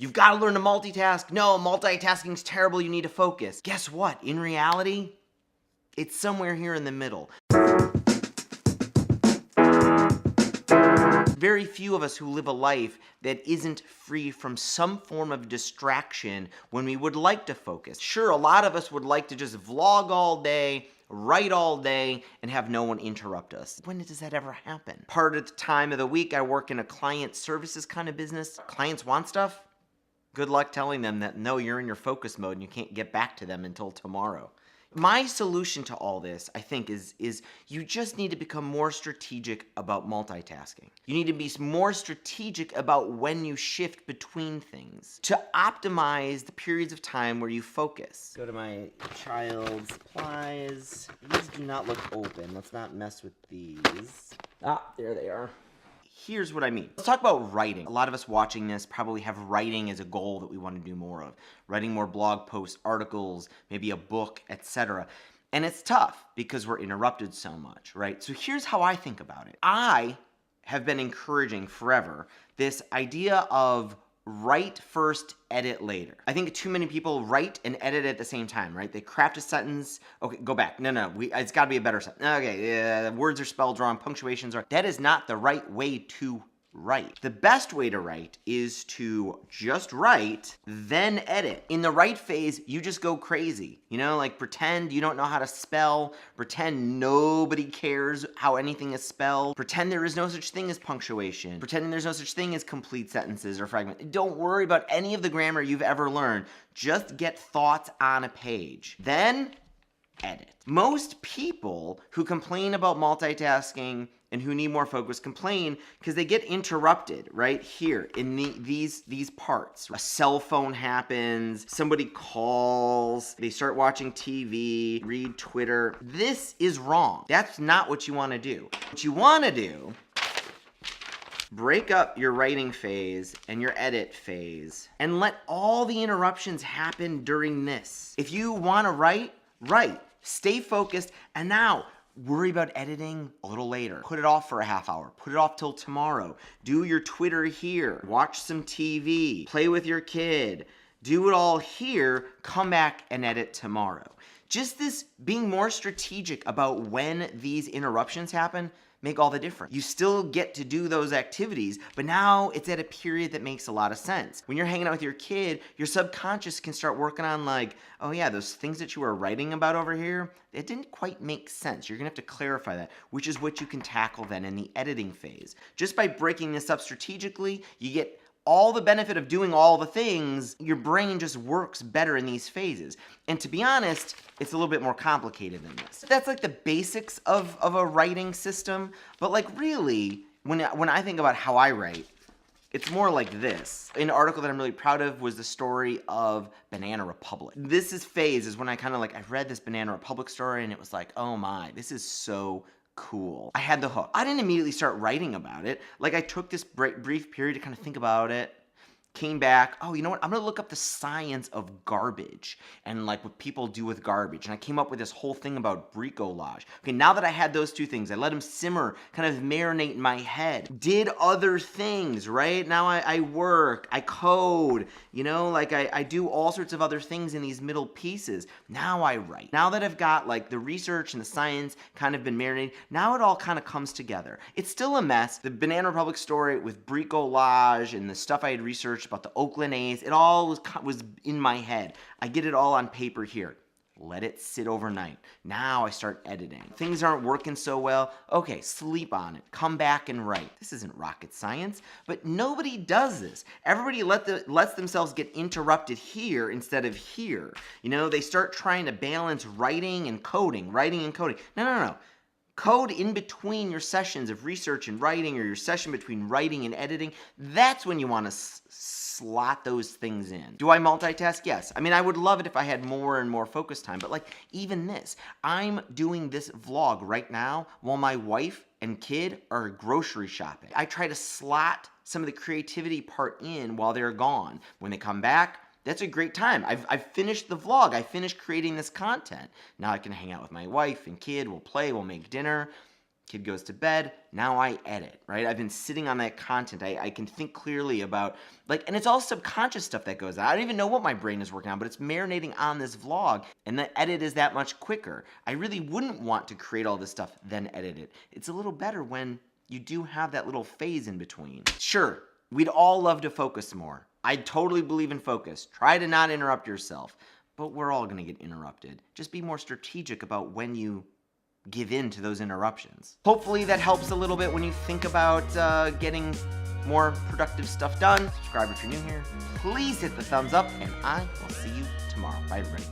You've got to learn to multitask. No, multitasking's terrible. You need to focus. Guess what? In reality, it's somewhere here in the middle. Very few of us who live a life that isn't free from some form of distraction when we would like to focus. Sure, a lot of us would like to just vlog all day, write all day, and have no one interrupt us. When does that ever happen? Part of the time of the week, I work in a client services kind of business. Clients want stuff. Good luck telling them that, no, you're in your focus mode and you can't get back to them until tomorrow. My solution to all this, I think, is you just need to become more strategic about multitasking. You need to be more strategic about when you shift between things to optimize the periods of time where you focus. Go to my child's supplies. These do not look open. Let's not mess with these. Ah, there they are. Here's what I mean. Let's talk about writing. A lot of us watching this probably have writing as a goal that we want to do more of. Writing more blog posts, articles, maybe a book, etc. And it's tough because we're interrupted so much, right? So here's how I think about it. I have been encouraging forever this idea of write first, edit later. I think too many people write and edit at the same time, right? They craft a sentence. Okay, go back. No, it's got to be a better sentence. Okay, words are spelled wrong, punctuations are. That is not the right way to write. The best way to write is to just write, then edit. In the write phase, you just go crazy. You know, like pretend you don't know how to spell, pretend nobody cares how anything is spelled, pretend there is no such thing as punctuation, pretending there's no such thing as complete sentences or fragments. Don't worry about any of the grammar you've ever learned. Just get thoughts on a page. Then edit. Most people who complain about multitasking and who need more focus complain because they get interrupted right here in these parts. A cell phone happens, somebody calls, they start watching TV, read Twitter. This is wrong. That's not what you want to do. What you want to do, break up your writing phase and your edit phase and let all the interruptions happen during this. If you want to write, stay focused, and now worry about editing a little later. Put it off for a half hour. Put it off till tomorrow. Do your Twitter here. Watch some TV. Play with your kid. Do it all here. Come back and edit tomorrow. Just this being more strategic about when these interruptions happen make all the difference. You still get to do those activities, but now it's at a period that makes a lot of sense. When you're hanging out with your kid, your subconscious can start working on like, oh yeah, those things that you were writing about over here, it didn't quite make sense. You're gonna have to clarify that, which is what you can tackle then in the editing phase. Just by breaking this up strategically, you get all the benefit of doing all the things. Your brain just works better in these phases. And to be honest, it's a little bit more complicated than this. That's like the basics of a writing system. But like really, when I think about how I write, it's more like this. An article that I'm really proud of was the story of Banana Republic. Phase is when I kind of like, I read this Banana Republic story and it was like, oh my, this is so cool. I had the hook. I didn't immediately start writing about it. Like I took this brief period to kind of think about it, came back, oh, you know what? I'm gonna look up the science of garbage and like what people do with garbage. And I came up with this whole thing about bricolage. Okay, now that I had those two things, I let them simmer, kind of marinate in my head. Did other things, right? Now I work, I code, you know, like I do all sorts of other things in these middle pieces. Now I write. Now that I've got like the research and the science kind of been marinated, now it all kind of comes together. It's still a mess. The Banana Republic story with bricolage and the stuff I had researched about the Oakland A's, it all was in my head. I get it all on paper here. Let it sit overnight. Now I start editing. Things aren't working so well. Okay, sleep on it. Come back and write. This isn't rocket science, but nobody does this. Everybody lets themselves get interrupted here instead of here. You know, they start trying to balance writing and coding. No. Code in between your sessions of research and writing, or your session between writing and editing. That's when you want to slot those things in. Do I multitask? Yes. I mean, I would love it if I had more and more focus time, but like even this, I'm doing this vlog right now while my wife and kid are grocery shopping. I try to slot some of the creativity part in while they're gone. When they come back, that's a great time. I've finished the vlog. I finished creating this content. Now I can hang out with my wife and kid. We'll play. We'll make dinner. Kid goes to bed, now I edit, right? I've been sitting on that content. I can think clearly about, and it's all subconscious stuff that goes on. I don't even know what my brain is working on, but it's marinating on this vlog, and the edit is that much quicker. I really wouldn't want to create all this stuff, then edit it. It's a little better when you do have that little phase in between. Sure, we'd all love to focus more. I totally believe in focus. Try to not interrupt yourself, but we're all gonna get interrupted. Just be more strategic about when you give in to those interruptions. Hopefully that helps a little bit when you think about getting more productive stuff done. Subscribe if you're new here. Please hit the thumbs up, and I will see you tomorrow. Bye, everybody.